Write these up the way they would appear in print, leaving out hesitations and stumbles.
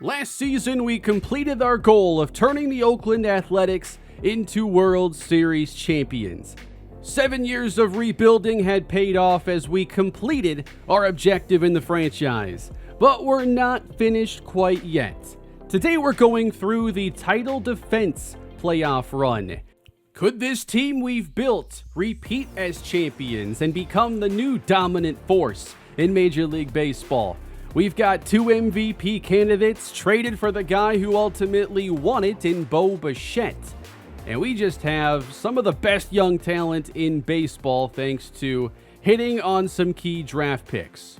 Last season, we completed our goal of turning the Oakland Athletics into World Series champions. 7 years of rebuilding had paid off as we completed our objective in the franchise, but we're not finished quite yet. Today, we're going through the title defense playoff run. Could this team we've built repeat as champions and become the new dominant force in Major League Baseball? We've got 2 MVP candidates traded for the guy who ultimately won it in Bo Bichette. And we just have some of the best young talent in baseball thanks to hitting on some key draft picks.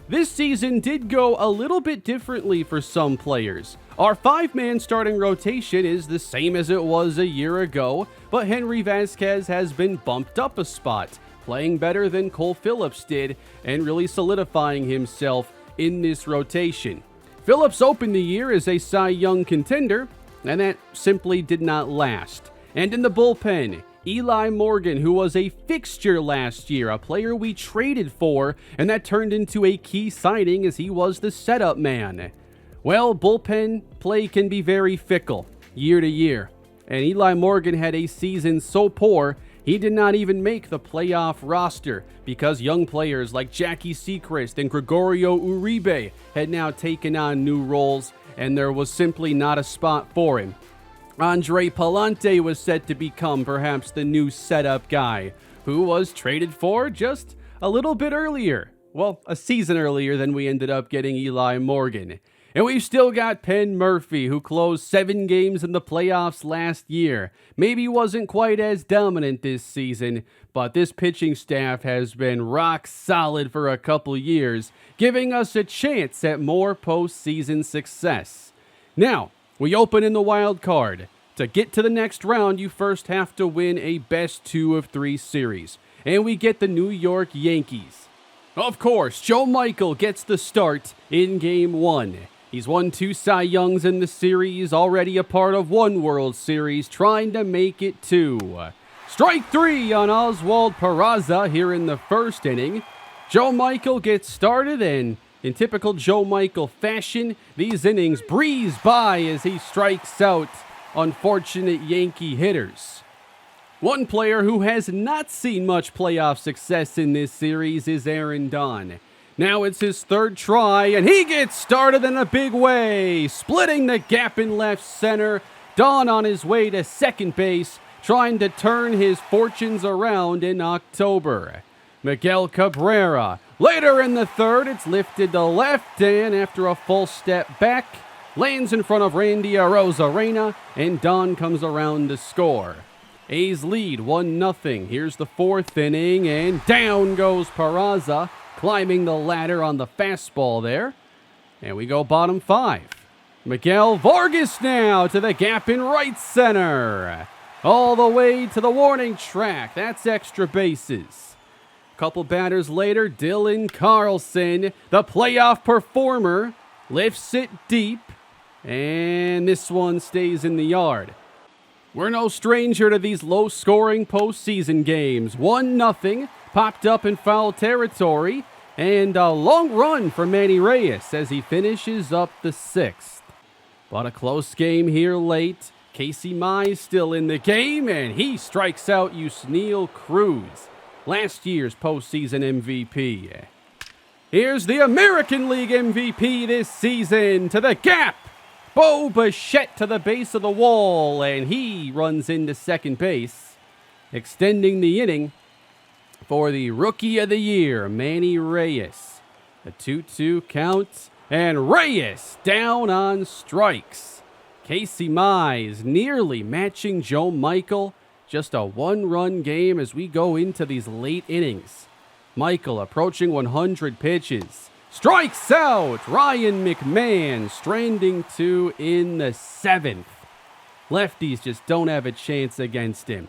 This season did go a little bit differently for some players. Our 5-man starting rotation is the same as it was a year ago, but Henry Vasquez has been bumped up a spot, playing better than Cole Phillips did and really solidifying himself in this rotation. Phillips opened the year as a Cy Young contender, and that simply did not last. And in the bullpen, Eli Morgan, who was a fixture last year, a player we traded for, and that turned into a key signing as he was the setup man. Well, bullpen play can be very fickle year to year, and Eli Morgan had a season so poor he did not even make the playoff roster because young players like Jackie Sechrist and Gregorio Uribe had now taken on new roles, and there was simply not a spot for him. Andre Palante was set to become perhaps the new setup guy, who was traded for just a little bit earlier. Well, a season earlier than we ended up getting Eli Morgan. And we've still got Penn Murphy, who closed 7 games in the playoffs last year. Maybe wasn't quite as dominant this season, but this pitching staff has been rock solid for a couple years, giving us a chance at more postseason success. Now, we open in the wild card. To get to the next round, you first have to win a best 2 of 3 series. And we get the New York Yankees. Of course, Joe Michael gets the start in Game 1. He's won 2 Cy Youngs in the series, already a part of 1 World Series, trying to make it 2. Strike 3 on Oswald Peraza here in the first inning. Joe Michael gets started, and in typical Joe Michael fashion, these innings breeze by as he strikes out unfortunate Yankee hitters. One player who has not seen much playoff success in this series is Aaron Don. Now it's his 3rd try, and he gets started in a big way, splitting the gap in left center. Don on his way to second base, trying to turn his fortunes around in October. Miguel Cabrera, later in the 3rd, it's lifted to left, and after a full step back, lands in front of Randy Arozarena, and Don comes around to score. A's lead 1-0. Here's the 4th inning, and down goes Peraza, climbing the ladder on the fastball there. And we go bottom 5. Miguel Vargas now to the gap in right center. All the way to the warning track. That's extra bases. A couple batters later, Dylan Carlson, the playoff performer, lifts it deep. And this one stays in the yard. We're no stranger to these low-scoring postseason games. 1-0, popped up in foul territory, and a long run for Manny Reyes as he finishes up the 6th. But a close game here late. Casey Mize still in the game, and he strikes out Yusniel Cruz, last year's postseason MVP. Here's the American League MVP this season to the gap. Bo Bichette to the base of the wall, and he runs into second base, extending the inning for the Rookie of the Year, Manny Reyes. A 2-2 count, and Reyes down on strikes. Casey Mize nearly matching Joe Michael. Just a 1-run game as we go into these late innings. Michael approaching 100 pitches. Strikes out Ryan McMahon, stranding 2 in the 7th. Lefties just don't have a chance against him.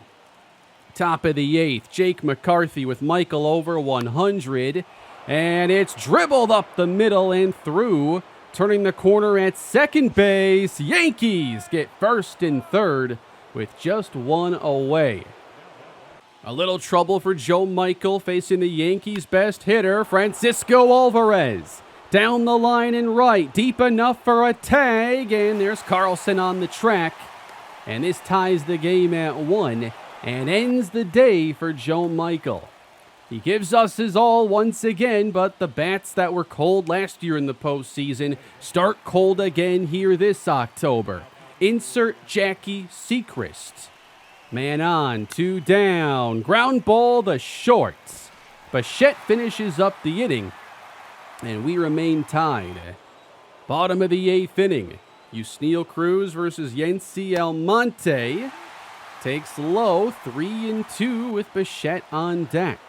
Top of the 8th, Jake McCarthy with Michael over 100. And it's dribbled up the middle and through. Turning the corner at second base. Yankees get first and third with just 1 away. A little trouble for Joe Michael facing the Yankees' best hitter, Francisco Alvarez. Down the line and right, deep enough for a tag, and there's Carlson on the track. And this ties the game at 1 and ends the day for Joe Michael. He gives us his all once again, but the bats that were cold last year in the postseason start cold again here this October. Insert Jackie Sechrist. Man on, 2 down, ground ball the shorts. Bichette finishes up the inning, and we remain tied. Bottom of the 8th inning. Yusniel Cruz versus Yency Almonte. Takes low, 3-2 with Bichette on deck.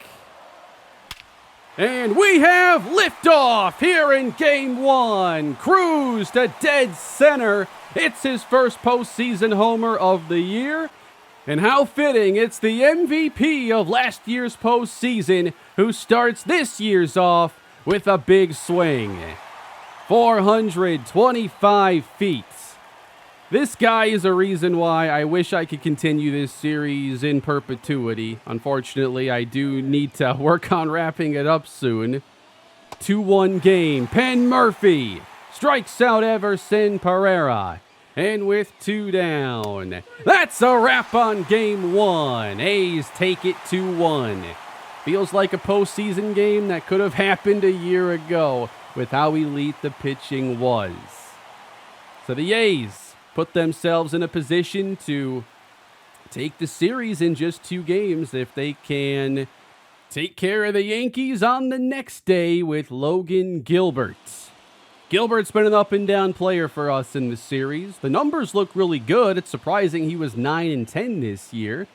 And we have liftoff here in Game 1. Cruz to dead center. It's his first postseason homer of the year. And how fitting, it's the MVP of last year's postseason who starts this year's off with a big swing. 425 feet. This guy is a reason why I wish I could continue this series in perpetuity. Unfortunately, I do need to work on wrapping it up soon. 2-1 game. Penn Murphy strikes out Everson Pereira. And with 2 down, that's a wrap on Game 1. A's take it 2-1. Feels like a postseason game that could have happened a year ago with how elite the pitching was. So the A's put themselves in a position to take the series in just 2 games if they can take care of the Yankees on the next day with Logan Gilbert. Gilbert's been an up-and-down player for us in the series. The numbers look really good. It's surprising he was 9-10 this year.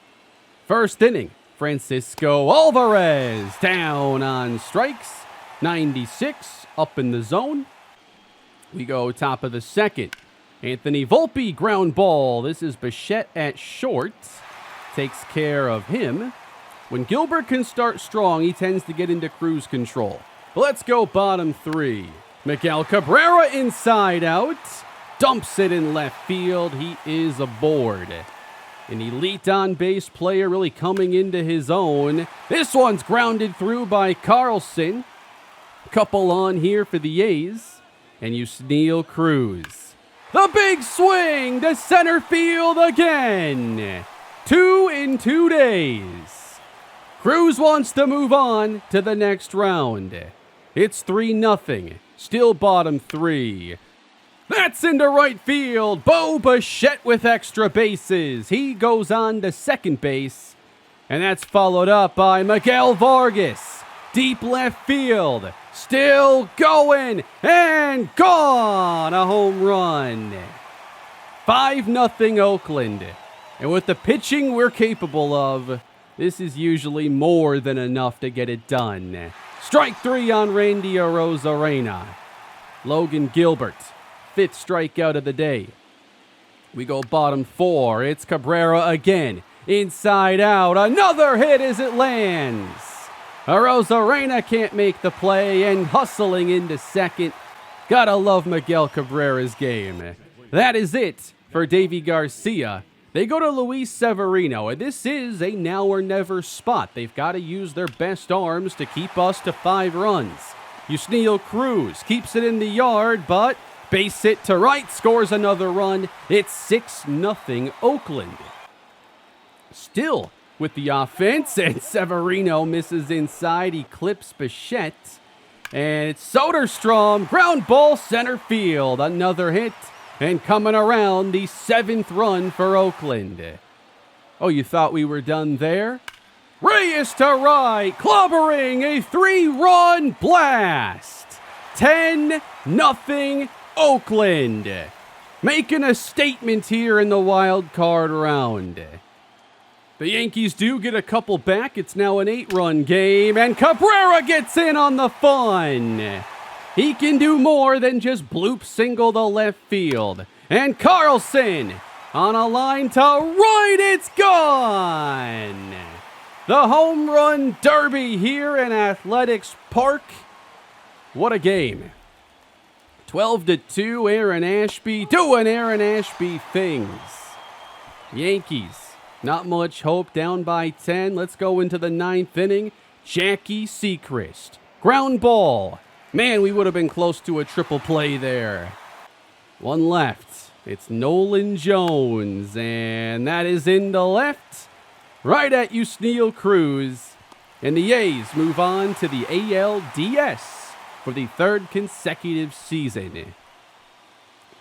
First inning, Francisco Alvarez down on strikes. 96 up in the zone. We go top of the second. Anthony Volpe ground ball. This is Bichette at short. Takes care of him. When Gilbert can start strong, he tends to get into cruise control. Let's go bottom 3. Miguel Cabrera inside out. Dumps it in left field. He is aboard. An elite on-base player really coming into his own. This one's grounded through by Carlson. Couple on here for the A's. And Yusniel Cruz. The big swing to center field again. 2 in 2 days. Cruz wants to move on to the next round. It's 3-0. Still bottom 3. That's into right field. Bo Bichette with extra bases. He goes on to second base. And that's followed up by Miguel Vargas. Deep left field. Still going. And gone. A home run. 5-0 Oakland. And with the pitching we're capable of, this is usually more than enough to get it done. Strike 3 on Randy Arozarena. Logan Gilbert, 5th strikeout of the day. We go bottom 4. It's Cabrera again. Inside out. Another hit as it lands. Arozarena can't make the play and hustling into second. Gotta love Miguel Cabrera's game. That is it for Davy Garcia. They go to Luis Severino, and this is a now or never spot. They've got to use their best arms to keep us to 5 runs. Yusniel Cruz keeps it in the yard, but base hit to right, scores another run. It's 6-0 Oakland. Still with the offense, and Severino misses inside. He clips Bichette, and it's Soderstrom, ground ball center field. Another hit. And coming around, the 7th run for Oakland. Oh, you thought we were done there? Reyes to right, clobbering a 3-run blast. 10-0 Oakland. Making a statement here in the wild card round. The Yankees do get a couple back. It's now an 8-run game, and Cabrera gets in on the fun. He can do more than just bloop single the left field. And Carlson on a line to right, it's gone. The home run derby here in Athletics Park. What a game. 12-2, Aaron Ashby doing Aaron Ashby things. Yankees, not much hope, down by 10. Let's go into the 9th inning. Jackie Sechrist, ground ball. Man, we would have been close to a triple play there. One left. It's Nolan Jones, and that is into left, right at Yusniel Cruz. And the A's move on to the ALDS for the third consecutive season.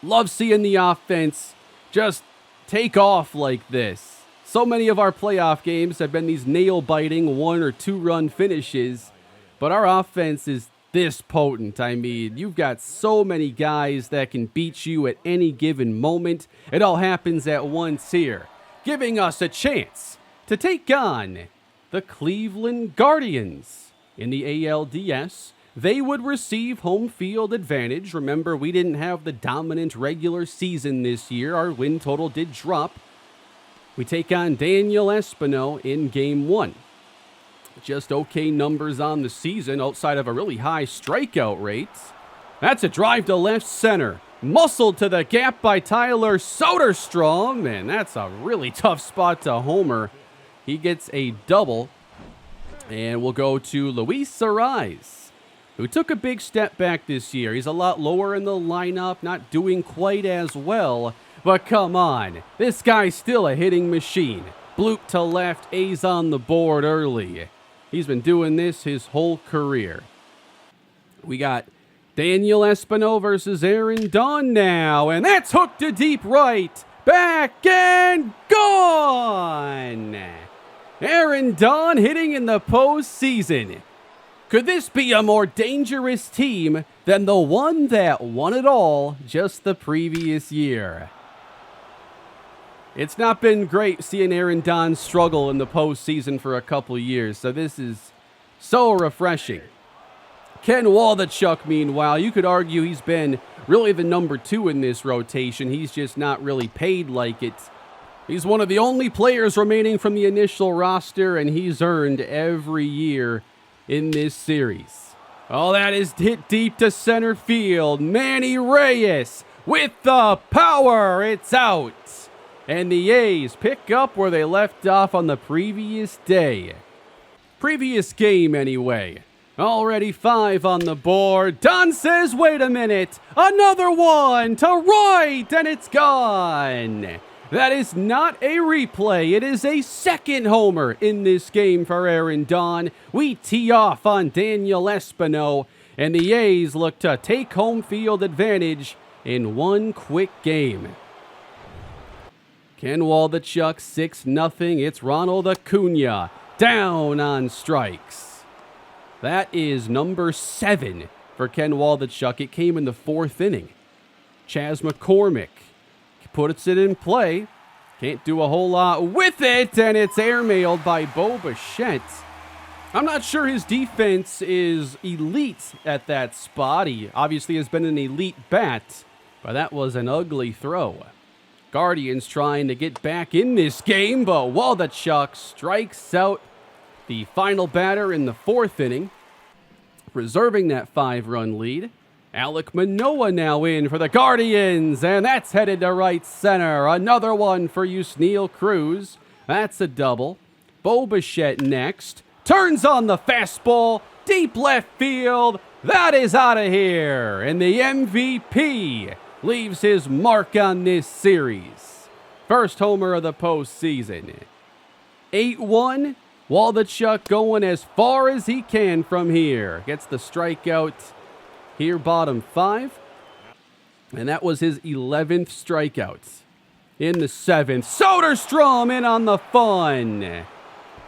Love seeing the offense just take off like this. So many of our playoff games have been these nail-biting 1 or 2 run finishes, but our offense is this potent. I mean, you've got so many guys that can beat you at any given moment. It all happens at once here, giving us a chance to take on the Cleveland Guardians. In the ALDS, they would receive home field advantage. Remember, we didn't have the dominant regular season this year. Our win total did drop. We take on Daniel Espino in Game 1. Just okay numbers on the season outside of a really high strikeout rate. That's a drive to left center. Muscled to the gap by Tyler Soderstrom, and that's a really tough spot to homer. He gets a double, and we'll go to Luis Arraez, who took a big step back this year. He's a lot lower in the lineup, not doing quite as well, but come on, this guy's still a hitting machine. Bloop to left, A's on the board early. He's been doing this his whole career. We got Daniel Espino versus Aaron Dawn now, and that's hooked to deep right. Back and gone! Aaron Dawn hitting in the postseason. Could this be a more dangerous team than the one that won it all just the previous year? It's not been great seeing Aaron Dawn struggle in the postseason for a couple years, so this is so refreshing. Ken Waldichuk, meanwhile, you could argue he's been really the number 2 in this rotation. He's just not really paid like it. He's one of the only players remaining from the initial roster, and he's earned every year in this series. Oh, that is hit deep to center field. Manny Reyes with the power. It's out. And the A's pick up where they left off on the previous day. Previous game, anyway. Already 5 on the board. Don says, wait a minute. Another one to right, and it's gone. That is not a replay. It is a second homer in this game for Aaron Dawn. We tee off on Daniel Espino, and the A's look to take home field advantage in one quick game. Ken Waldichuk, 6-0. It's Ronald Acuna down on strikes. That is number 7 for Ken Waldichuk. It came in the 4th inning. Chas McCormick puts it in play. Can't do a whole lot with it, and it's airmailed by Bo Bichette. I'm not sure his defense is elite at that spot. He obviously has been an elite bat, but that was an ugly throw. Guardians trying to get back in this game, but Waldichuk strikes out the final batter in the 4th inning, preserving that 5-run lead. Alek Manoah now in for the Guardians, and that's headed to right center. Another one for Yusniel Cruz. That's a double. Bo Bichette next. Turns on the fastball. Deep left field. That is out of here. And the MVP leaves his mark on this series. First homer of the postseason. 8-1. Waldichuk going as far as he can from here. Gets the strikeout here, bottom 5. And that was his 11th strikeout. In the 7th, Soderstrom in on the fun.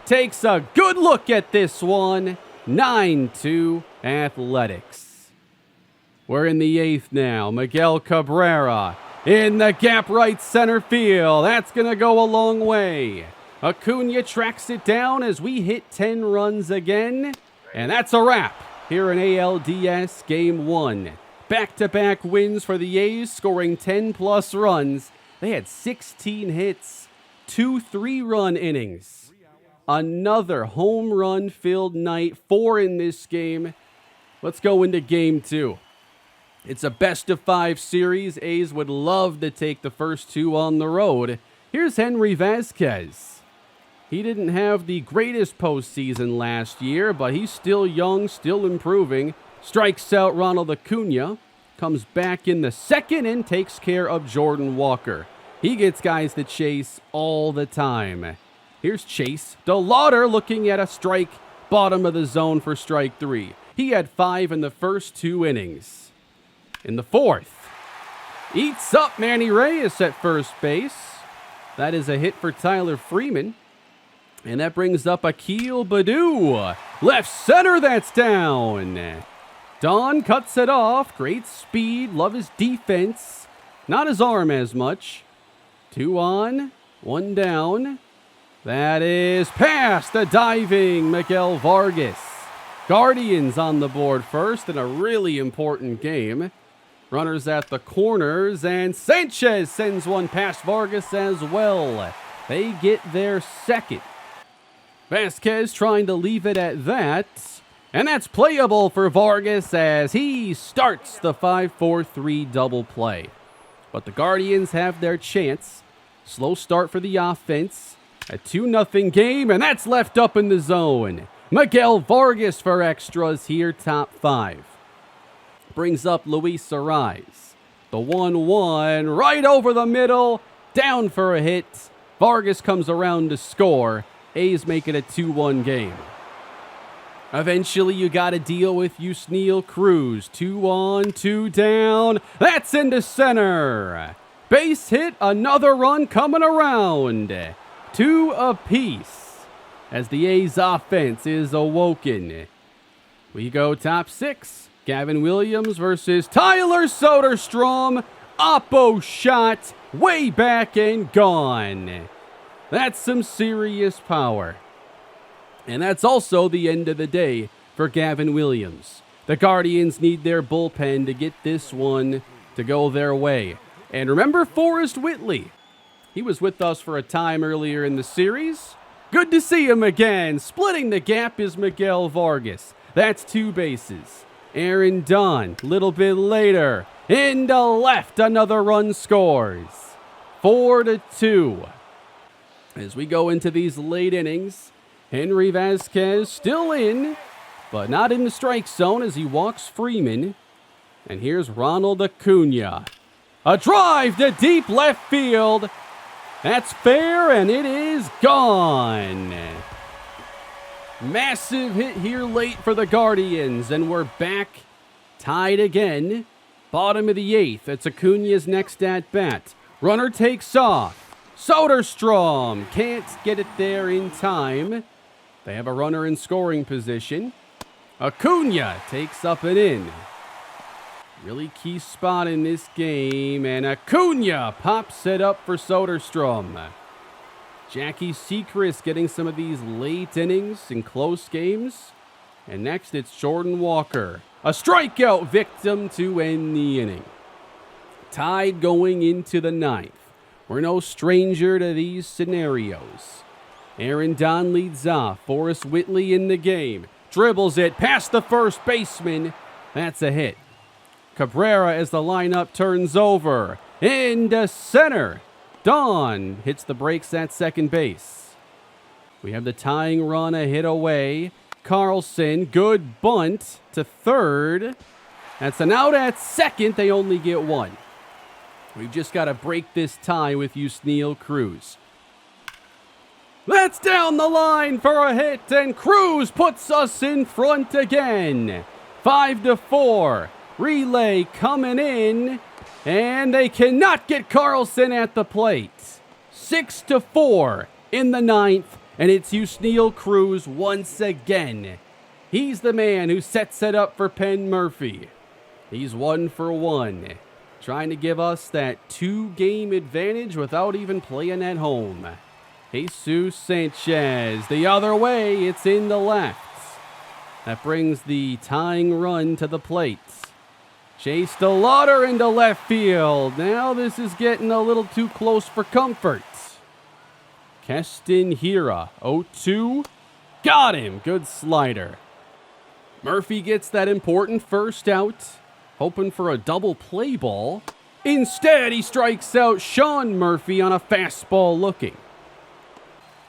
Takes a good look at this one. 9-2 Athletics. We're in the 8th now. Miguel Cabrera in the gap right center field. That's going to go a long way. Acuna tracks it down as we hit 10 runs again. And that's a wrap here in ALDS Game 1. Back-to-back wins for the A's, scoring 10-plus runs. They had 16 hits, 2 3-run innings. Another home run-filled night, 4 in this game. Let's go into Game 2. It's a best-of-5 series. A's would love to take the first 2 on the road. Here's Henry Vasquez. He didn't have the greatest postseason last year, but he's still young, still improving. strikes out Ronald Acuna, comes back in the second and takes care of Jordan Walker. He gets guys to chase all the time. Here's Chase DeLauder looking at a strike, bottom of the zone for strike 3. He had 5 in the first 2 innings. In the fourth, eats up Manny Reyes at first base. That is a hit for Tyler Freeman. And that brings up Akil Baddoo. Left center, that's down. Don cuts it off. Great speed. Love his defense. Not his arm as much. 2 on, 1 down. That is past the diving Miguel Vargas. Guardians on the board first in a really important game. Runners at the corners, and Sanchez sends one past Vargas as well. They get their second. Vasquez trying to leave it at that. And that's playable for Vargas as he starts the 5-4-3 double play. But the Guardians have their chance. Slow start for the offense. A 2-0 game, and that's left up in the zone. Miguel Vargas for extras here, top 5. Brings up Luis Arraez. The 1-1 right over the middle. Down for a hit. Vargas comes around to score. A's make it a 2-1 game. Eventually, you got to deal with Yusniel Cruz. 2 on, 2 down. That's into center. Base hit, another run coming around. 2 apiece as the A's offense is awoken. We go top 6. Gavin Williams versus Tyler Soderstrom. Oppo shot way back and gone. That's some serious power. And that's also the end of the day for Gavin Williams. The Guardians need their bullpen to get this one to go their way. And remember Forrest Whitley. He was with us for a time earlier in the series. Good to see him again. Splitting the gap is Miguel Vargas. That's 2 bases. Aaron Dunn, a little bit later. Into left, another run scores. 4-2. As we go into these late innings, Henry Vasquez still in, but not in the strike zone as he walks Freeman. And here's Ronald Acuna. A drive to deep left field. That's fair, and it is gone. Massive hit here late for the Guardians, and we're back tied again. Bottom of the 8th. It's Acuna's next at bat. Runner takes off. Soderstrom can't get it there in time. They have a runner in scoring position. Acuna takes up and in. Really key spot in this game, and Acuna pops it up for Soderstrom. Jackie Sechrist getting some of these late innings in close games. And next it's Jordan Walker. A strikeout victim to end the inning. Tied going into the 9th. We're no stranger to these scenarios. Aaron Don leads off. Forrest Whitley in the game. Dribbles it past the first baseman. That's a hit. Cabrera as the lineup turns over. Into center. Don hits the brakes at second base. We have the tying run a hit away. Carlson, good bunt to third. That's an out at second. They only get 1. We've just got to break this tie with Yusniel Cruz. That's down the line for a hit, and Cruz puts us in front again. 5-4. Relay coming in, and they cannot get Carlson at the plate. 6-4 in the 9th, and it's Yusniel Cruz once again. He's the man who sets it up for Penn Murphy. He's 1 for 1. Trying to give us that 2-game advantage without even playing at home. Jesus Sanchez, the other way, it's in the left. That brings the tying run to the plate. Chase DeLauder into left field. Now this is getting a little too close for comfort. Keston Hiura, 0-2. Got him, good slider. Murphy gets that important first out. Hoping for a double play ball. Instead, he strikes out Sean Murphy on a fastball looking.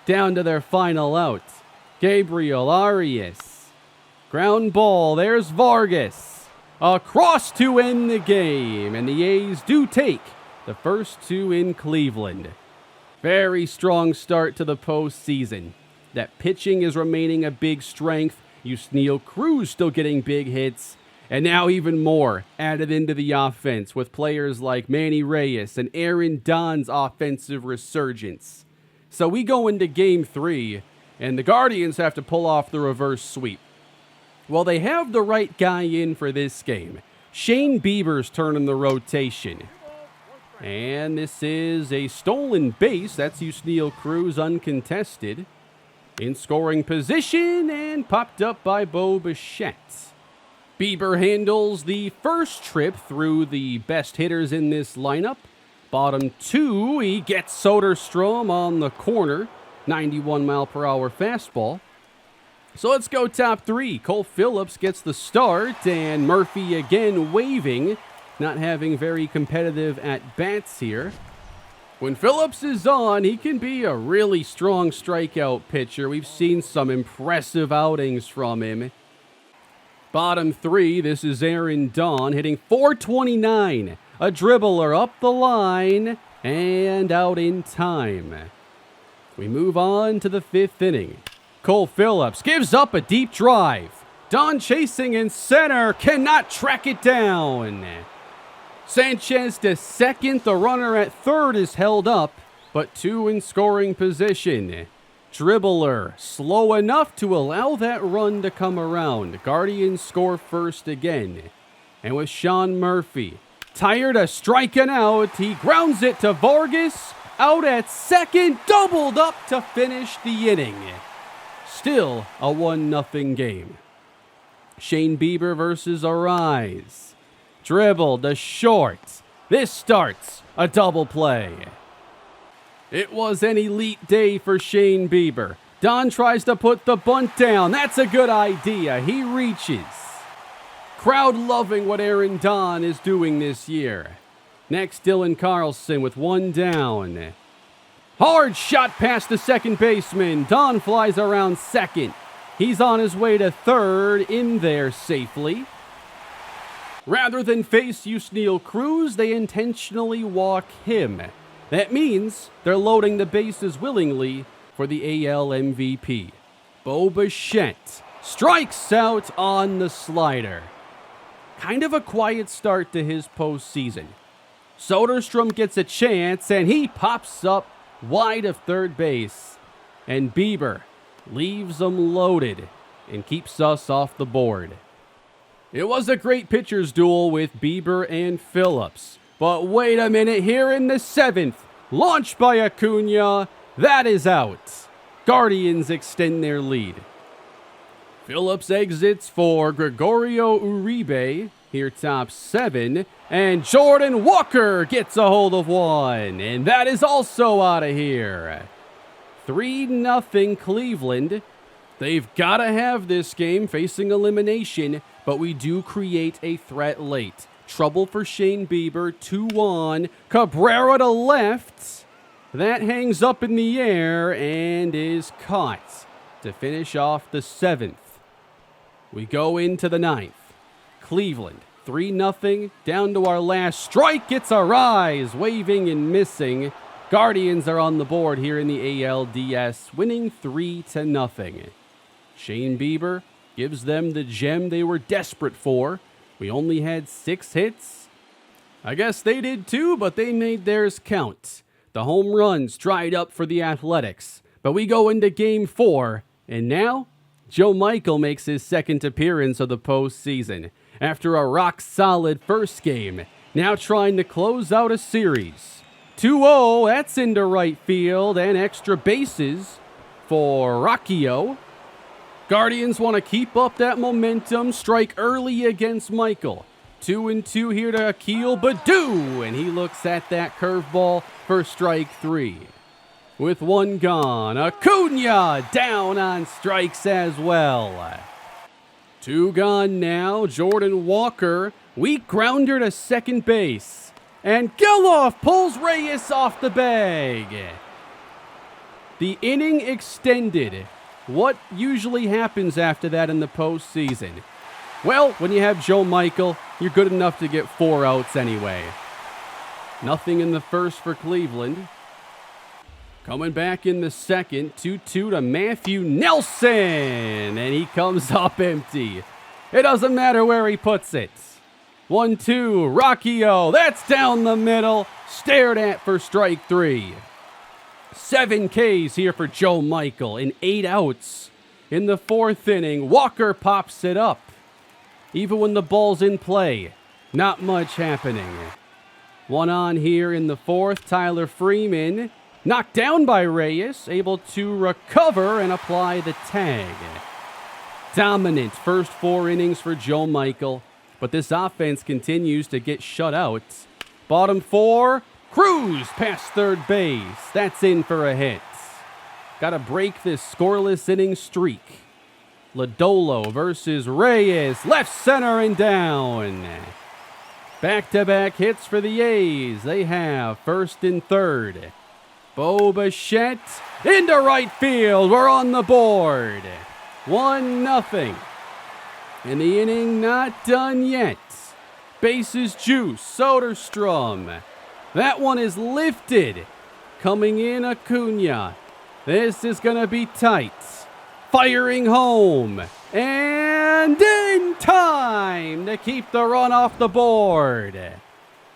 Down to their final out. Gabriel Arias. Ground ball, there's Vargas. Across to end the game, and the A's do take the first two in Cleveland. Very strong start to the postseason. That pitching is remaining a big strength. Yusniel Cruz still getting big hits. And now even more added into the offense with players like Manny Reyes and Aaron Don's offensive resurgence. So we go into Game 3, and the Guardians have to pull off the reverse sweep. Well, they have the right guy in for this game. Shane Bieber's turning the rotation. And this is a stolen base. That's Yusniel Cruz uncontested. In scoring position and popped up by Bo Bichette. Bieber handles the first trip through the best hitters in this lineup. Bottom two, he gets Soderstrom on the corner. 91-mile-per-hour fastball. So let's go top three. Cole Phillips gets the start, and Murphy again waving, not having very competitive at-bats here. When Phillips is on, he can be a really strong strikeout pitcher. We've seen some impressive outings from him. Bottom three, this is Aaron Don hitting .429. A dribbler up the line and out in time. We move on to the fifth inning. Cole Phillips gives up a deep drive. Don chasing in center, cannot track it down. Sanchez to second, the runner at third is held up, but two in scoring position. Dribbler, slow enough to allow that run to come around. Guardians score first again. And with Sean Murphy, tired of striking out, he grounds it to Vargas, out at second, doubled up to finish the inning. Still a 1-0 game. Shane Bieber versus Arise. Dribble to short. This starts a double play. It was an elite day for Shane Bieber. Don tries to put the bunt down. That's a good idea. He reaches. Crowd loving what Aaron Don is doing this year. Next, Dylan Carlson with one down. Hard shot past the second baseman. Don flies around second. He's on his way to third, in there safely. Rather than face Yusniel Cruz, they intentionally walk him. That means they're loading the bases willingly for the AL MVP. Bo Bichette strikes out on the slider. Kind of a quiet start to his postseason. Soderstrom gets a chance, and he pops up wide of third base. And Bieber leaves them loaded and keeps us off the board. It was a great pitcher's duel with Bieber and Phillips. But wait a minute, here in the seventh, launched by Acuna, that is out. Guardians extend their lead. Phillips exits for Gregorio Uribe, here top seven, and Jordan Walker gets a hold of one, and that is also out of here. 3-0 Cleveland. They've got to have this game facing elimination, but we do create a threat late. Trouble for Shane Bieber, 2-1. Cabrera to left. That hangs up in the air and is caught to finish off the seventh. We go into the ninth. Cleveland, 3-0. Down to our last strike. It's a rise, waving and missing. Guardians are on the board here in the ALDS, winning 3-0. Shane Bieber gives them the gem they were desperate for. We only had 6 hits. I guess they did too, but they made theirs count. The home runs dried up for the Athletics. But we go into Game 4, and now Joe Michael makes his second appearance of the postseason. After a rock-solid first game, now trying to close out a series. 2-0, that's into right field, and extra bases for Rocchio. Guardians want to keep up that momentum, strike early against Michael. 2-2 here to Akil Baddoo, and he looks at that curveball for strike 3. With one gone, Acuna down on strikes as well. 2 gone now, Jordan Walker, weak grounder to second base. And Geloff pulls Reyes off the bag. The inning extended What usually happens after that in the postseason? Well, when you have Joe Michael, you're good enough to get 4 outs anyway. Nothing in the first for Cleveland. Coming back in the second, 2-2 to Matthew Nelson, and he comes up empty. It doesn't matter where he puts it. 1-2, Rocchio, that's down the middle, stared at for strike 3. 7 Ks here for Joe Michael and 8 outs. In the 4th inning, Walker pops it up. Even when the ball's in play, not much happening. 1 on here in the 4th, Tyler Freeman, knocked down by Reyes, able to recover and apply the tag. Dominant first 4 innings for Joe Michael, but this offense continues to get shut out. Bottom 4, Cruz past third base. That's in for a hit. Got to break this scoreless inning streak. Lodolo versus Reyes, left center and down. Back-to-back hits for the A's. They have first and third. Bo Bichette into right field. We're on the board. 1-0. And the inning not done yet. Bases juice. Soderstrom. That one is lifted. Coming in Acuna. This is going to be tight. Firing home. And in time to keep the run off the board.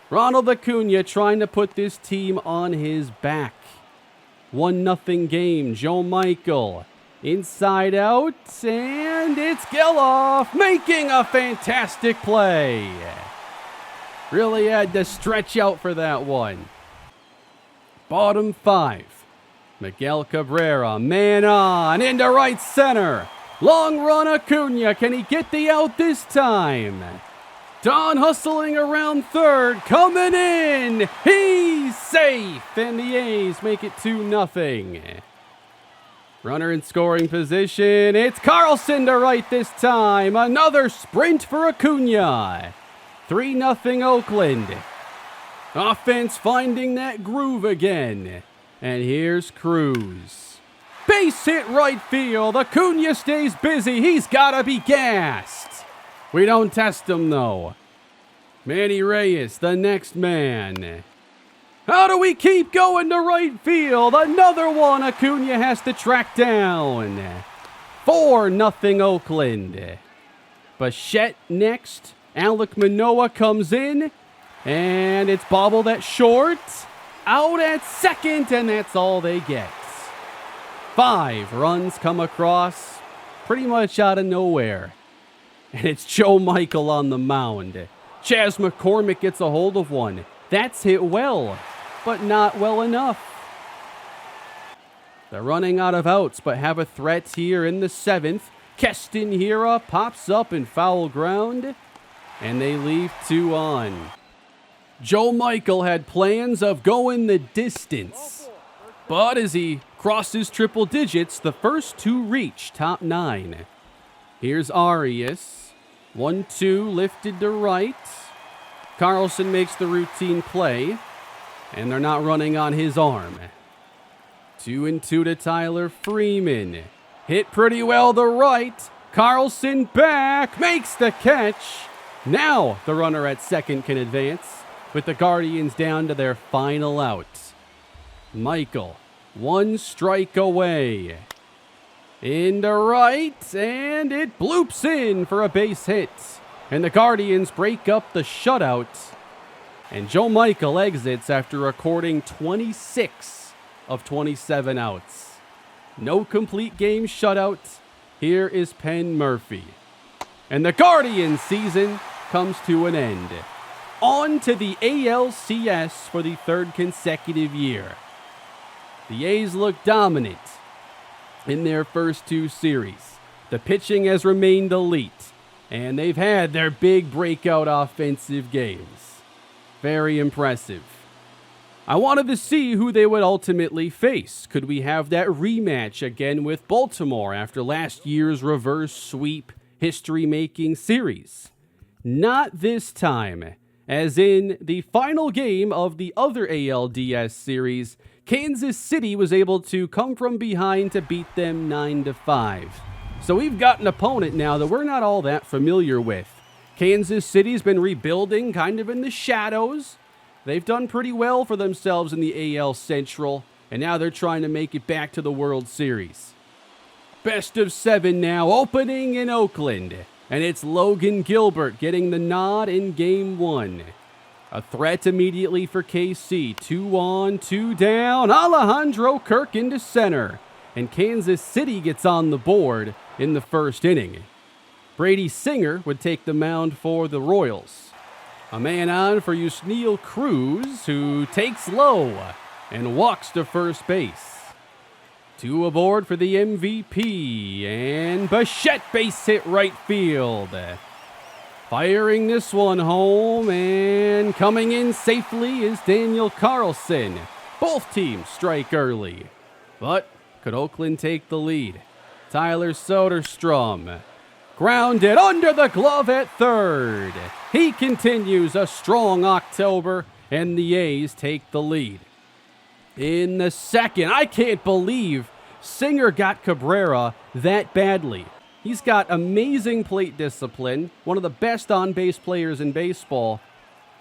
Ronald Acuna trying to put this team on his back. 1-0 game. Joe Michael inside out. And it's Geloff making a fantastic play. Really had to stretch out for that one. Bottom 5. Miguel Cabrera, man on, into right center. Long run Acuna, can he get the out this time? Don hustling around third, coming in. He's safe, and the A's make it 2-0. Runner in scoring position, it's Carlson to right this time. Another sprint for Acuna. 3-0 Oakland. Offense finding that groove again. And here's Cruz. Base hit right field. Acuna stays busy. He's got to be gassed. We don't test him, though. Manny Reyes, the next man. How do we keep going to right field? Another one Acuna has to track down. 4-0 Oakland. Bichette next. Alek Manoah comes in. And it's bobbled at short. Out at second, and that's all they get. 5 runs come across pretty much out of nowhere. And it's Joe Michael on the mound. Chas McCormick gets a hold of one. That's hit well, but not well enough. They're running out of outs, but have a threat here in the 7th. Keston Hiura pops up in foul ground, and they leave 2 on. Joe Michael had plans of going the distance, but as he crosses triple digits, the first 2 reach top 9. Here's Arias. 1-2 lifted to right. Carlson makes the routine play, and they're not running on his arm. 2-2 to Tyler Freeman. Hit pretty well to right. Carlson back, makes the catch. Now the runner at second can advance, with the Guardians down to their final out. Michael, 1 strike away. Into right, and it bloops in for a base hit. And the Guardians break up the shutout. And Joe Michael exits after recording 26 of 27 outs. No complete game shutout. Here is Penn Murphy. And the Guardians season comes to an end. On to the ALCS for the 3rd consecutive year. The A's look dominant in their first 2 series. The pitching has remained elite, and they've had their big breakout offensive games. Very impressive. I wanted to see who they would ultimately face. Could we have that rematch again with Baltimore after last year's reverse sweep history-making series? Not this time, as in the final game of the other ALDS series, Kansas City was able to come from behind to beat them 9-5. So we've got an opponent now that we're not all that familiar with. Kansas City's been rebuilding kind of in the shadows. They've done pretty well for themselves in the AL Central, and now they're trying to make it back to the World Series. Best of 7 now, opening in Oakland, and it's Logan Gilbert getting the nod in Game 1. A threat immediately for KC, 2 on, 2 down, Alejandro Kirk into center, and Kansas City gets on the board in the first inning. Brady Singer would take the mound for the Royals. A man on for Yusniel Cruz, who takes low and walks to first base. 2 aboard for the MVP, and Bichette base hit right field. Firing this one home, and coming in safely is Daniel Carlson. Both teams strike early. But could Oakland take the lead? Tyler Soderstrom grounded under the glove at third. He continues a strong October, and the A's take the lead. In the second, I can't believe Singer got Cabrera that badly. He's got amazing plate discipline, one of the best on-base players in baseball.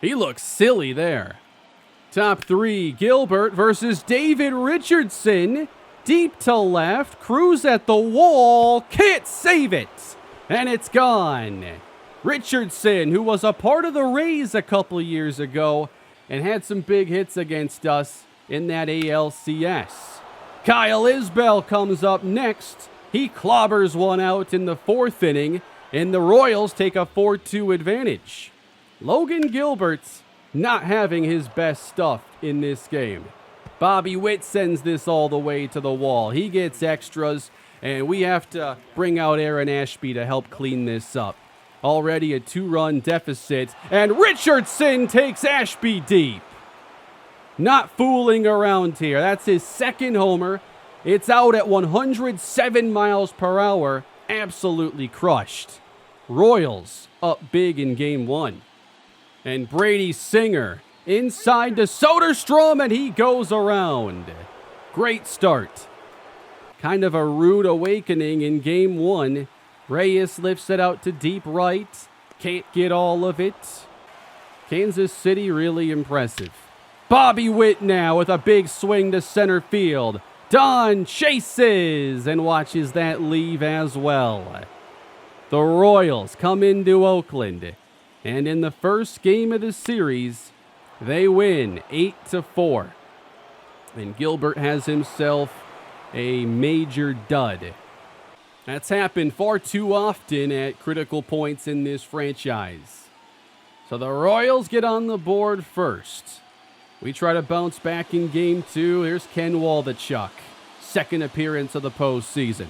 He looks silly there. Top 3, Gilbert versus David Richardson. Deep to left, Cruz at the wall, can't save it, and it's gone. Richardson, who was a part of the Rays a couple years ago and had some big hits against us in that ALCS. Kyle Isbell comes up next. He clobbers one out in the 4th inning, and the Royals take a 4-2 advantage. Logan Gilbert's not having his best stuff in this game. Bobby Witt sends this all the way to the wall. He gets extras, and we have to bring out Aaron Ashby to help clean this up. Already a 2-run deficit, and Richardson takes Ashby deep. Not fooling around here. That's his 2nd homer. It's out at 107 miles per hour. Absolutely crushed. Royals up big in Game 1. And Brady Singer inside to Soderstrom, and he goes around. Great start. Kind of a rude awakening in Game 1. Reyes lifts it out to deep right. Can't get all of it. Kansas City really impressive. Bobby Witt now with a big swing to center field. Don chases and watches that leave as well. The Royals come into Oakland, and in the first game of the series, they win 8-4. And Gilbert has himself a major dud. That's happened far too often at critical points in this franchise. So the Royals get on the board first. We try to bounce back in Game 2. Here's Ken Waldichuk, 2nd appearance of the postseason.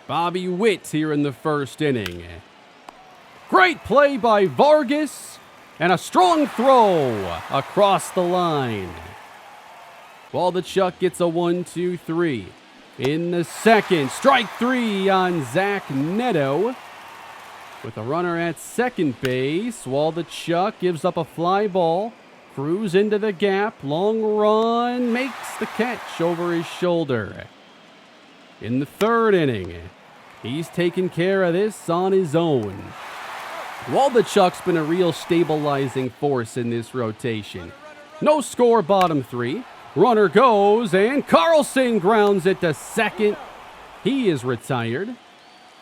Bobby Witt here in the 1st inning. Great play by Vargas, and a strong throw across the line. Waldichuk gets a 1-2-3. In the 2nd, strike 3 on Zach Neto. With a runner at second base, Waldichuk gives up a fly ball. Cruz into the gap, long run, makes the catch over his shoulder. In the 3rd inning, he's taking care of this on his own. Waldichuk's been a real stabilizing force in this rotation. No score, bottom 3. Runner goes, and Carlson grounds it to second. He is retired.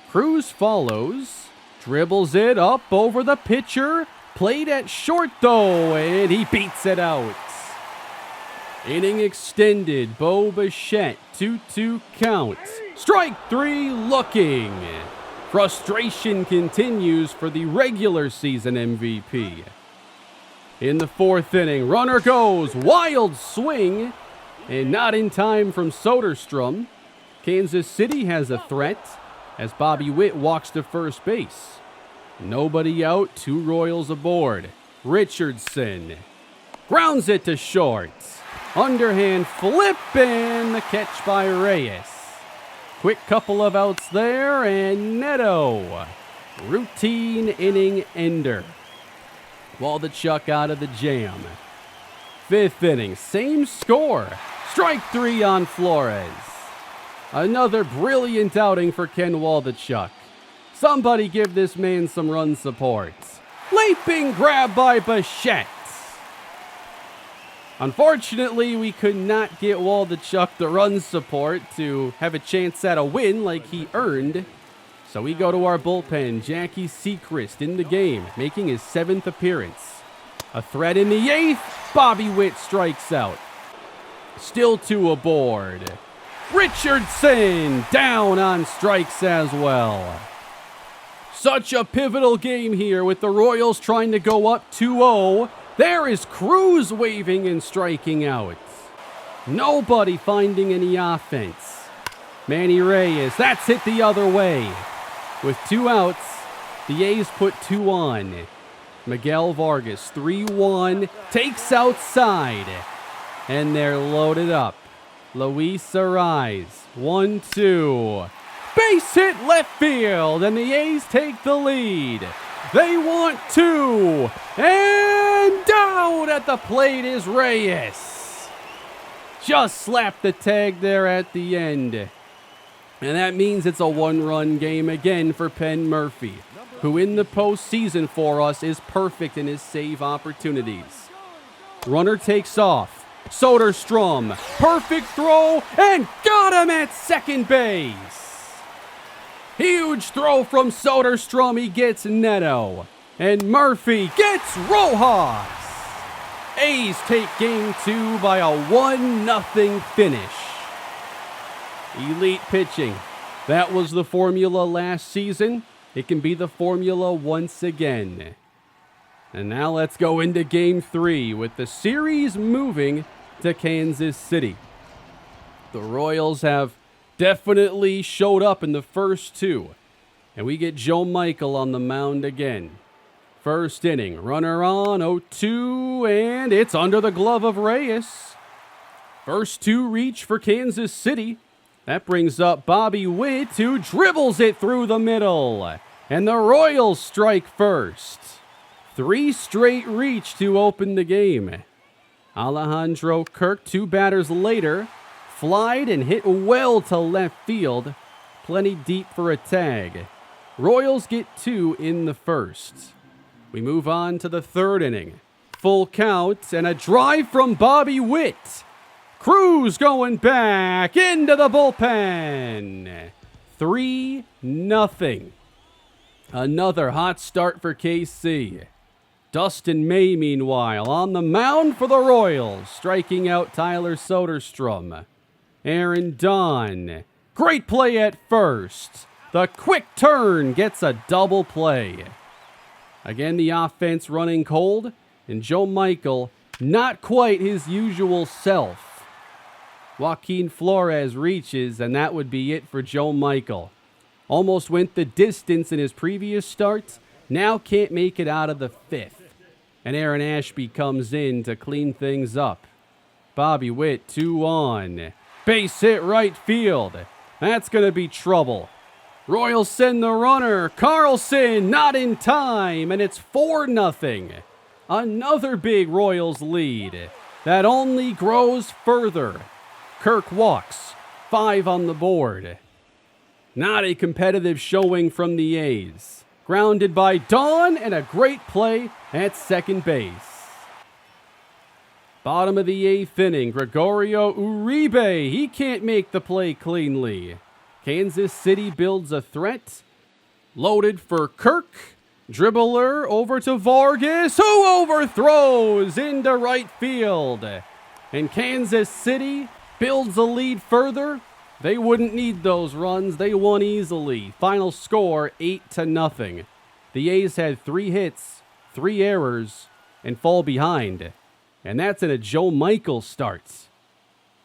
Cruz follows, dribbles it up over the pitcher. Played at short, though, and he beats it out. Inning extended. Bo Bichette, 2-2 count. Strike 3 looking. Frustration continues for the regular season MVP. In the 4th inning, runner goes, wild swing, and not in time from Soderstrom. Kansas City has a threat as Bobby Witt walks to first base. Nobody out, 2 Royals aboard. Richardson grounds it to short. Underhand flip, and the catch by Reyes. Quick couple of outs there, and Neto. Routine inning ender. Waldichuk out of the jam. 5th inning, same score. Strike 3 on Flores. Another brilliant outing for Ken Waldichuk. Somebody give this man some run support. Leaping grab by Bichette. Unfortunately, we could not get Waldichuk the run support to have a chance at a win like he earned. So we go to our bullpen. Jackie Sechrist in the game, making his 7th appearance. A threat in the 8th. Bobby Witt strikes out. Still 2 aboard. Richardson down on strikes as well. Such a pivotal game here with the Royals trying to go up 2-0. There is Cruz waving and striking out. Nobody finding any offense. Manny Reyes, that's hit the other way. With 2 outs, the A's put 2 on. Miguel Vargas, 3-1, takes outside. And they're loaded up. Luis Arraez, 1-2. Base hit left field, and the A's take the lead. They want 2. And down at the plate is Reyes. Just slapped the tag there at the end. And that means it's a 1-run game again for Penn Murphy, who in the postseason for us is perfect in his save opportunities. Runner takes off. Soderstrom, perfect throw, and got him at second base. Huge throw from Soderstrom, he gets Neto. And Murphy gets Rojas. A's take game 2 by a 1-0 finish. Elite pitching. That was the formula last season. It can be the formula once again. And now let's go into game 3 with the series moving to Kansas City. The Royals have definitely showed up in the first 2. And we get Joe Michael on the mound again. First inning, runner on, 0-2, and it's under the glove of Reyes. First 2 reach for Kansas City. That brings up Bobby Witt, who dribbles it through the middle. And the Royals strike first. 3 straight reach to open the game. Alejandro Kirk, 2 batters later, flied and hit well to left field. Plenty deep for a tag. Royals get 2 in the first. We move on to the 3rd inning. Full count and a drive from Bobby Witt. Cruz going back into the bullpen. 3-0. Another hot start for KC. Dustin May, meanwhile, on the mound for the Royals, striking out Tyler Soderstrom. Aaron Don, great play at first. The quick turn gets a double play. Again, the offense running cold, and Joe Michael, not quite his usual self. Joaquin Flores reaches, and that would be it for Joe Michael. Almost went the distance in his previous starts, now can't make it out of the 5th. And Aaron Ashby comes in to clean things up. Bobby Witt, 2 on. Base hit right field. That's going to be trouble. Royals send the runner. Carlson not in time, and it's 4-0. Another big Royals lead that only grows further. Kirk walks. 5 on the board. Not a competitive showing from the A's. Grounded by Dawn and a great play at second base. Bottom of the 8th inning, Gregorio Uribe. He can't make the play cleanly. Kansas City builds a threat. Loaded for Kirk. Dribbler over to Vargas, who overthrows into right field. And Kansas City builds a lead further. They wouldn't need those runs. They won easily. Final score, 8-0. The A's had 3 hits, 3 errors, and fall behind. And that's in a Joe Michael start.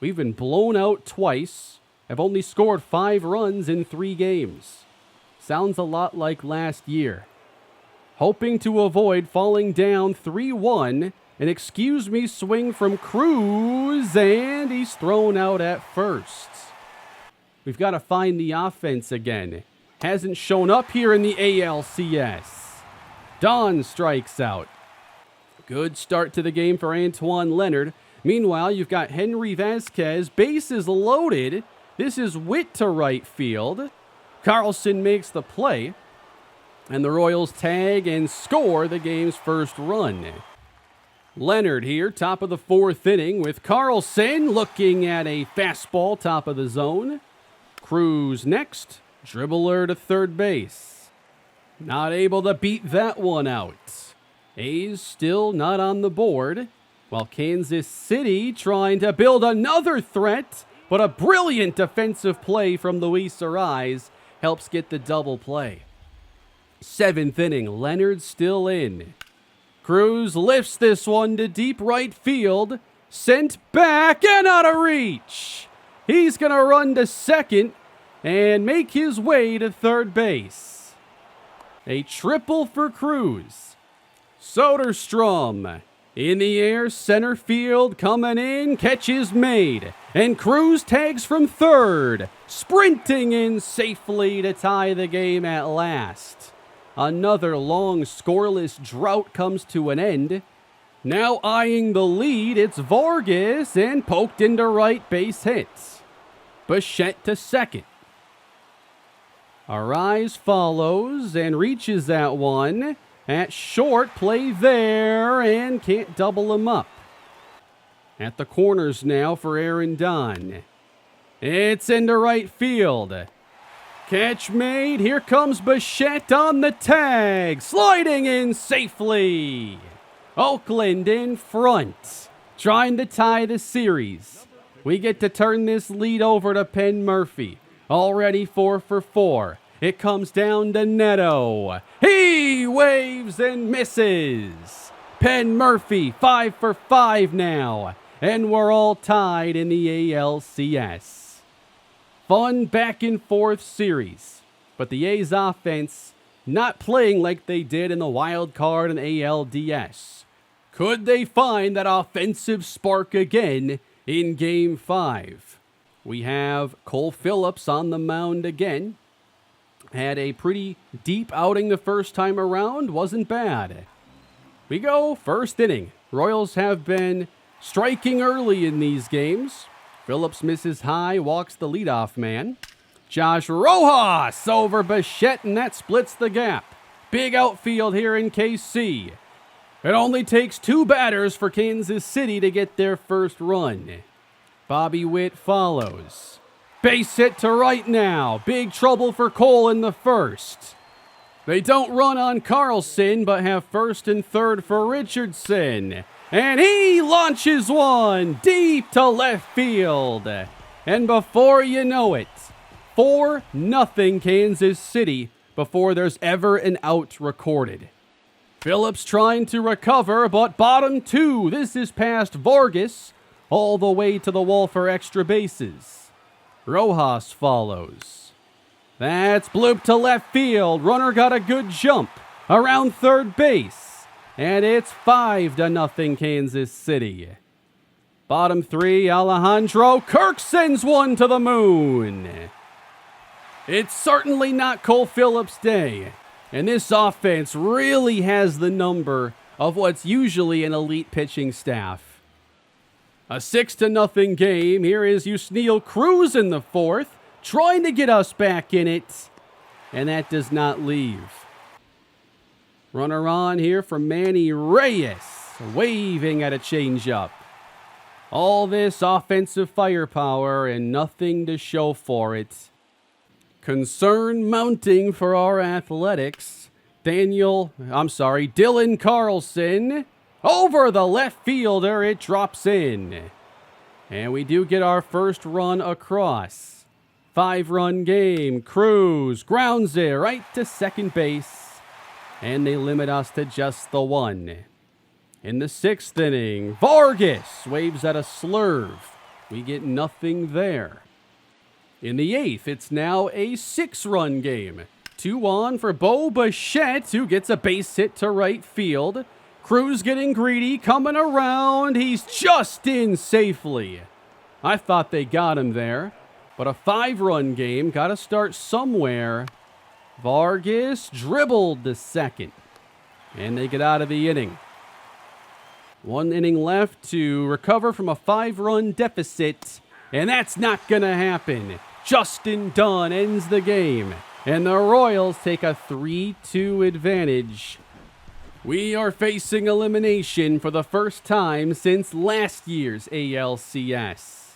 We've been blown out twice, have only scored 5 runs in 3 games. Sounds a lot like last year. Hoping to avoid falling down 3-1, an excuse me swing from Cruz, and he's thrown out at first. We've got to find the offense again. Hasn't shown up here in the ALCS. Don strikes out. Good start to the game for Antoine Leonard. Meanwhile, you've got Henry Vasquez, bases loaded. This is Witt to right field. Carlson makes the play, and the Royals tag and score the game's first run. Leonard here, top of the fourth inning with Carlson looking at a fastball top of the zone. Cruz next, dribbler to third base. Not able to beat that one out. A's still not on the board, while Kansas City trying to build another threat, but a brilliant defensive play from Luis Arraez helps get the double play. Seventh inning, Leonard still in. Cruz lifts this one to deep right field, sent back and out of reach. He's going to run to second and make his way to third base. A triple for Cruz. Soderstrom in the air, center field, coming in, catch is made, and Cruz tags from third, sprinting in safely to tie the game at last. Another long scoreless drought comes to an end. Now eyeing the lead, it's Vargas, and poked into right, base hits. Bichette to second. Arraez follows and reaches that one. At short, play there, and can't double him up. At the corners now for Aaron Don. It's into right field. Catch made. Here comes Bichette on the tag. Sliding in safely. Oakland in front. Trying to tie the series. We get to turn this lead over to Penn Murphy. Already 4 for 4. It comes down to Neto. He waves and misses. Penn Murphy 5 for 5 now. And we're all tied in the ALCS. Fun back and forth series. But the A's offense not playing like they did in the wild card and ALDS. Could they find that offensive spark again in Game 5? We have Cole Phillips on the mound again. Had a pretty deep outing the first time around. Wasn't bad. We go first inning. Royals have been striking early in these games. Phillips misses high, walks the leadoff man. Josh Rojas over Bichette, and that splits the gap. Big outfield here in KC. It only takes 2 batters for Kansas City to get their first run. Bobby Witt follows. Base hit to right now. Big trouble for Cole in the first. They don't run on Carlson, but have first and third for Richardson. And he launches one deep to left field. And before you know it, 4-0 Kansas City before there's ever an out recorded. Phillips trying to recover, but bottom 2. This is past Vargas, all the way to the wall for extra bases. Rojas follows. That's blooped to left field. Runner got a good jump around third base. And it's 5-0 Kansas City. Bottom 3, Alejandro Kirk sends one to the moon. It's certainly not Cole Phillips' day. And this offense really has the number of what's usually an elite pitching staff. A 6-0 game. Here is Yusniel Cruz in the fourth, trying to get us back in it. And that does not leave. Runner on here from Manny Reyes, waving at a changeup. All this offensive firepower and nothing to show for it. Concern mounting for our Athletics. Dylan Carlson. Over the left fielder, it drops in. And we do get our first run across. 5-run game. Cruz grounds it right to second base. And they limit us to just the 1. In the 6th inning, Vargas waves at a slurve. We get nothing there. In the 8th, it's now a 6-run game. 2 on for Bo Bichette, who gets a base hit to right field. Cruz getting greedy, coming around. He's just in safely. I thought they got him there. But a 5-run game, got to start somewhere. Vargas dribbled to second. And they get out of the inning. 1 inning left to recover from a 5-run deficit, and that's not going to happen. Justin Dunn ends the game, and the Royals take a 3-2 advantage. We are facing elimination for the first time since last year's ALCS.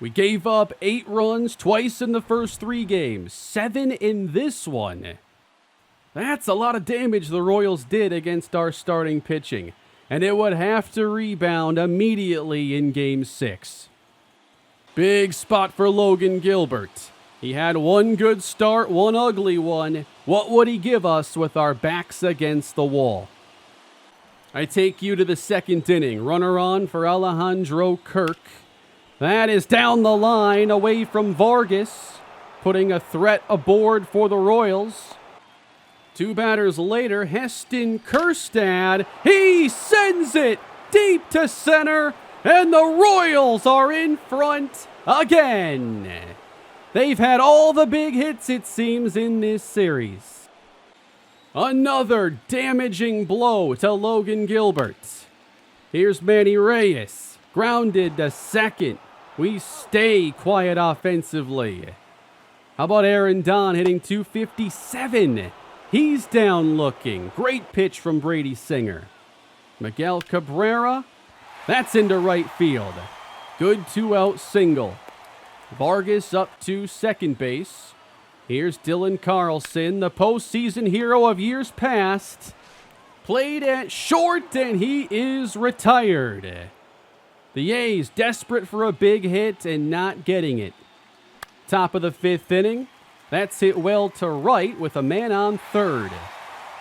We gave up 8 runs twice in the first 3 games, 7 in this one. That's a lot of damage the Royals did against our starting pitching, and it would have to rebound immediately in Game 6. Big spot for Logan Gilbert. He had 1 good start, 1 ugly one. What would he give us with our backs against the wall? I take you to the 2nd inning. Runner on for Alejandro Kirk. That is down the line away from Vargas, putting a threat aboard for the Royals. 2 batters later, Heston Kjerstad, he sends it deep to center, and the Royals are in front again. They've had all the big hits, it seems, in this series. Another damaging blow to Logan Gilbert. Here's Manny Reyes, grounded to second. We stay quiet offensively. How about Aaron Don hitting .257? He's down looking. Great pitch from Brady Singer. Miguel Cabrera, that's into right field. Good 2-out single. Vargas up to second base. Here's Dylan Carlson, the postseason hero of years past. Played at short, and he is retired. The A's desperate for a big hit and not getting it. Top of the 5th inning. That's hit well to right with a man on third.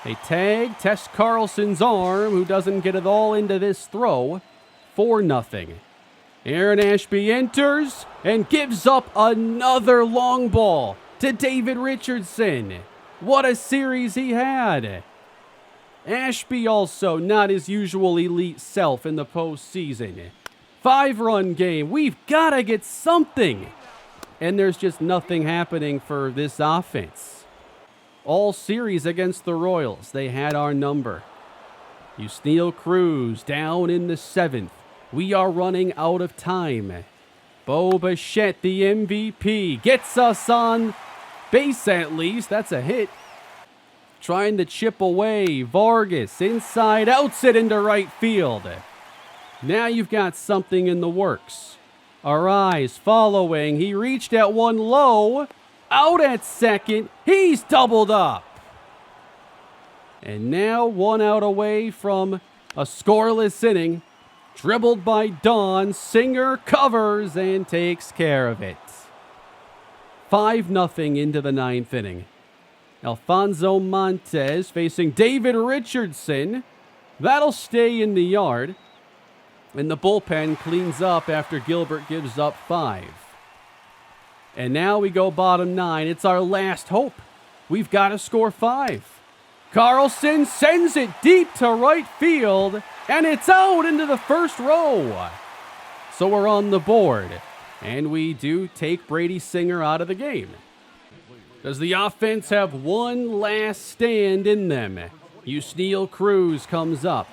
They tag, test Carlson's arm, who doesn't get it all into this throw. 4-0. Aaron Ashby enters and gives up another long ball to David Richardson. What a series he had. Ashby also not his usual elite self in the postseason. 5-run game. We've got to get something. And there's just nothing happening for this offense. All series against the Royals, they had our number. Yusniel Cruz down in the 7th. We are running out of time. Bo Bichette, the MVP, gets us on base at least. That's a hit. Trying to chip away. Vargas inside, outs it into right field. Now you've got something in the works. Arise following. He reached at 1 low. Out at second. He's doubled up. And now 1 out away from a scoreless inning. Dribbled by Don. Singer covers and takes care of it. 5-0 into the 9th inning. Alfonso Montes facing David Richardson. That'll stay in the yard. And the bullpen cleans up after Gilbert gives up 5. And now we go bottom 9. It's our last hope. We've got to score 5. Carlson sends it deep to right field, and it's out into the first row. So we're on the board, and we do take Brady Singer out of the game. Does the offense have one last stand in them? Yusniel Cruz comes up.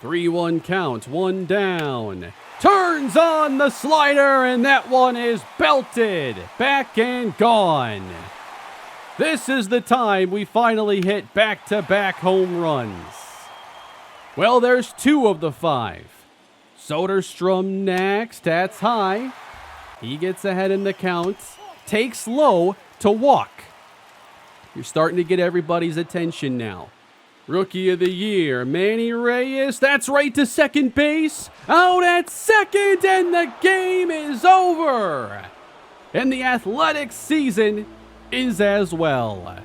3-1 count, 1 down. Turns on the slider, and that one is belted. Back and gone. This is the time we finally hit back-to-back home runs. Well, there's 2 of the 5. Soderstrom next, that's high. He gets ahead in the count. Takes low to walk. You're starting to get everybody's attention now. Rookie of the year, Manny Reyes. That's right to second base. Out at second, and the game is over. And the Athletics season is as well.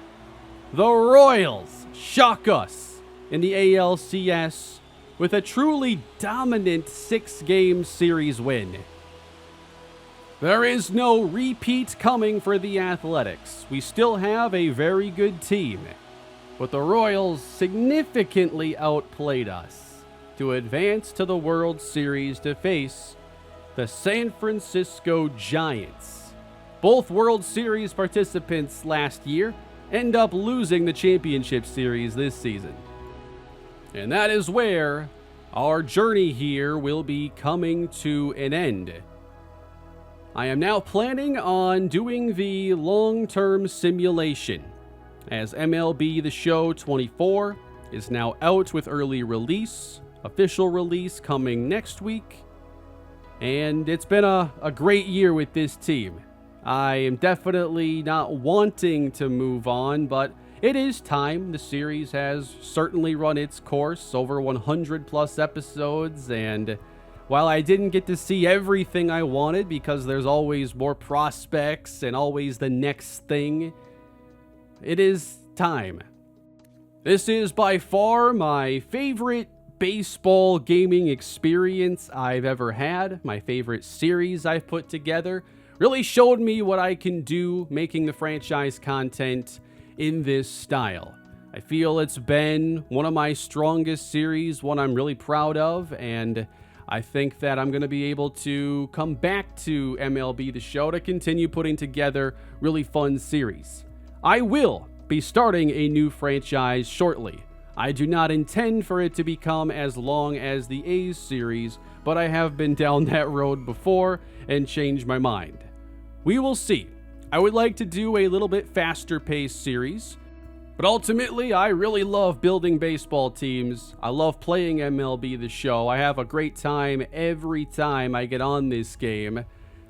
The Royals shock us in the ALCS with a truly dominant 6-game series win. There is no repeat coming for the Athletics. We still have a very good team, but the Royals significantly outplayed us to advance to the World Series to face the San Francisco Giants. Both World Series participants last year end up losing the championship series this season. And that is where our journey here will be coming to an end. I am now planning on doing the long-term simulation, as MLB The Show 24 is now out with early release, official release coming next week, and it's been a great year with this team. I am definitely not wanting to move on, but it is time. The series has certainly run its course, over 100 plus episodes, and while I didn't get to see everything I wanted because there's always more prospects and always the next thing, it is time. This is by far my favorite baseball gaming experience I've ever had. My favorite series I've put together. Really showed me what I can do making the franchise content in this style. I feel it's been one of my strongest series, one I'm really proud of, and I think that I'm going to be able to come back to MLB The Show to continue putting together really fun series. I will be starting a new franchise shortly. I do not intend for it to become as long as the A's series, but I have been down that road before and changed my mind. We will see. I would like to do a little bit faster paced series, but ultimately I really love building baseball teams. I love playing MLB The Show. I have a great time every time I get on this game.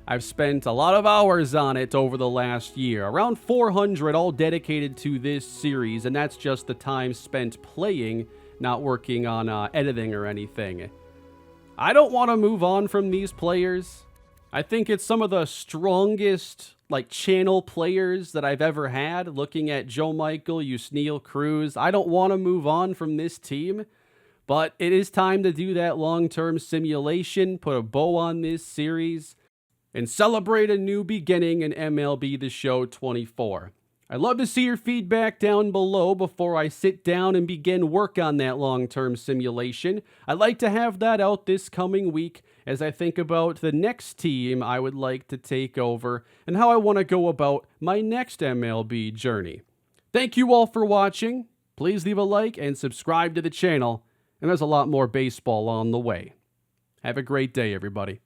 I've spent a lot of hours on it over the last year, around 400 all dedicated to this series, and that's just the time spent playing, not working on editing or anything. I don't want to move on from these players. I think it's some of the strongest channel players that I've ever had. Looking at Joe Michael, Yusniel Cruz, I don't want to move on from this team, but it is time to do that long-term simulation, put a bow on this series, and celebrate a new beginning in MLB The Show 24. I'd love to see your feedback down below before I sit down and begin work on that long-term simulation. I'd like to have that out this coming week as I think about the next team I would like to take over and how I want to go about my next MLB journey. Thank you all for watching. Please leave a like and subscribe to the channel, and there's a lot more baseball on the way. Have a great day, everybody.